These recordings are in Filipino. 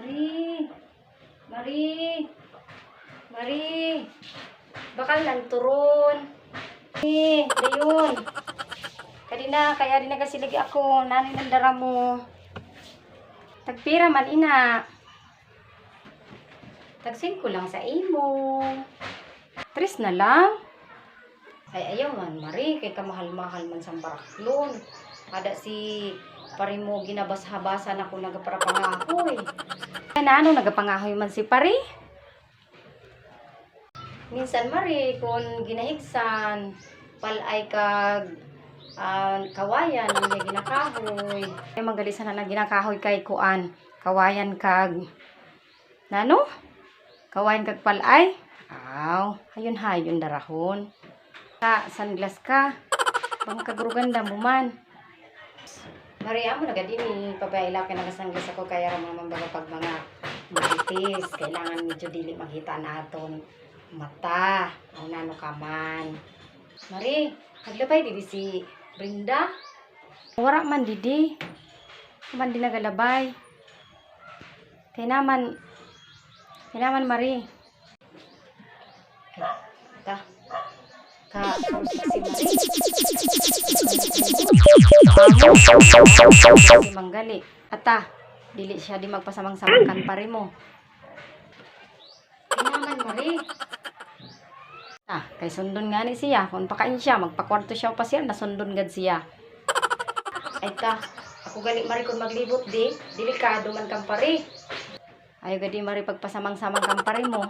Mari, Mari, Mari, bakal lang turon. Dayon. Kadina, kaya din nagasiligi ako. Nanay ng dara mo. Tagpira man ina. Tagsin ko lang sa imo. Tris na lang. Ay ayaw man, Mari. Kay kamahal-mahal man sa baraklon. Kada si pari mo ginabas-habasan ako nagaprapangahoy. Ay na ano, nagapangahoy man si pari? Minsan, Mari, kung ginahigsan, palay kag kawayan ang niya ginakahoy. Ay magalisan na ginakahoy kay kuan. Kawayan kag nano? Kawayan kag palay? Aw, hayon darahon. Sunglass ka. Bang kagruganda mo man. Mari, amo na gadi ni pabayla kay nagasanglas ako kaya ra mga mambaga pag mga maritis. Kailangan medyo dili makita naton mata. Ang nano ka man. Mari, naglabay didi si Brenda. Wara man didi. Man di nagalabay. Kay naman Mari. Si Manggali. Ata, dili siya di magpasamang-samang kan pare mo. Kay naman, Mari. Kay sundon nga ni siya. Kung pakain siya, magpakwarto siya pa siya, nasundon gad siya. Ay ta, ako gali, Mari, kung maglibot di, delikado man kang pare. Ayaw gadi, Mari, pagpasamang-samang kang pare mo.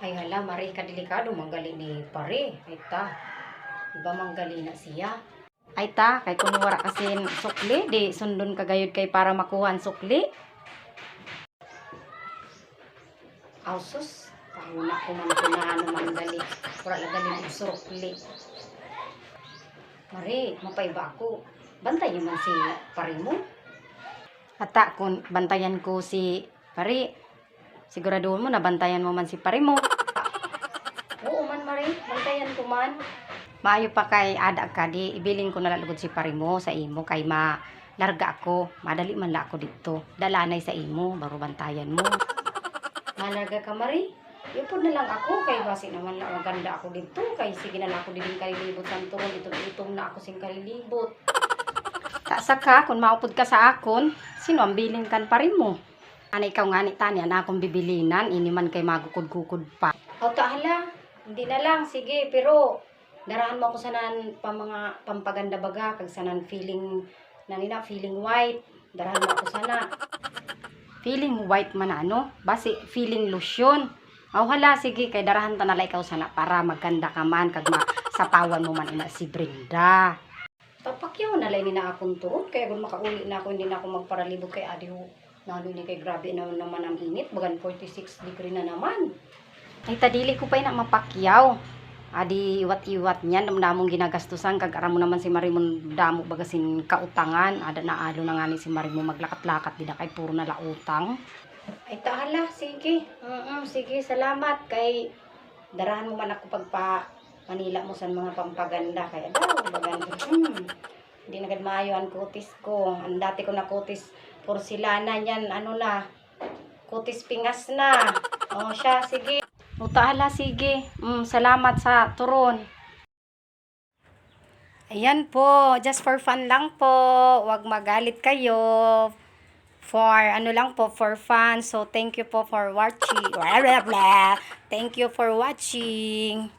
Ay hala, Mari, kadelikado, manggali ni pare. Ay ta, iba manggali na siya. Ay ta, kay kung wara kasin sukli, di sundon kagayod kay para makuha ang sukli. Ausos, kahuna ko man kunaan manggali. Wala lang galing yung sukli. Mari, mapaiba ako. Bantayan man si pare mo. Ata, kung bantayan ko si pare, siguraduhin mo na bantayan mo man si pare mo. Oo man, Mari. Bantayan ko man. Maayo pa kay ada ka di. Ibilin ko na lalugod si pare mo sa imo. Kay malarga ako. Madali man la ako dito. Dalanay sa imo. Baro bantayan mo. Malarga ka, Mari? Ipod na lang ako. Kay basi naman la maganda ako dito. Kay sige na lang ako din kalilibot sa turon. Itong na ako sing kalilibot. Tasa ka, kung maupod ka sa akon, sino ang bilin kan pare mo? Ano ikaw nga ni Tanya na akong bibilinan, ini man kay magukod-kukod pa. O tahala, hindi na lang, sige, pero darahan mo ako sanan pa mga pampaganda baga, kag sanan feeling, feeling white, darahan mo ako sana. Feeling white man ano, basi feeling lotion. O hala, sige, kay darahan ta nala ikaw sana para maganda ka man, kag masapawan mo man ina si Brenda. Papakyaw na lang na akong tuod, kaya kung makauli na ako, hindi na ako magparalibot kay Adiho. Nalo ni kay grabe na naman ang init, bagan 46 degree na naman. Ay tadili ko pa na mapakyaw. Adi iwat-iwat niyan, damdamong ginagastusan, kag aram mo naman si Marimon damo bagasin kautangan, ada na alo na nga ni si Marimon maglakat-lakat, di na kay puro na lautang. Ay tahala, sige. Sige, salamat kay darahan mo man ako pagpa Manila mo sa mga pampaganda kaya daw bagan. Hindi na gad maayo ang kutis ko. Ang dati ko na kutis porcelana yan, ano na, kutis pingas na. O siya, sige. Utahala, sige. Salamat sa turon. Ayan po, just for fun lang po. Huwag magalit kayo. For, ano lang po, for fun. So, thank you po for watching. Thank you for watching.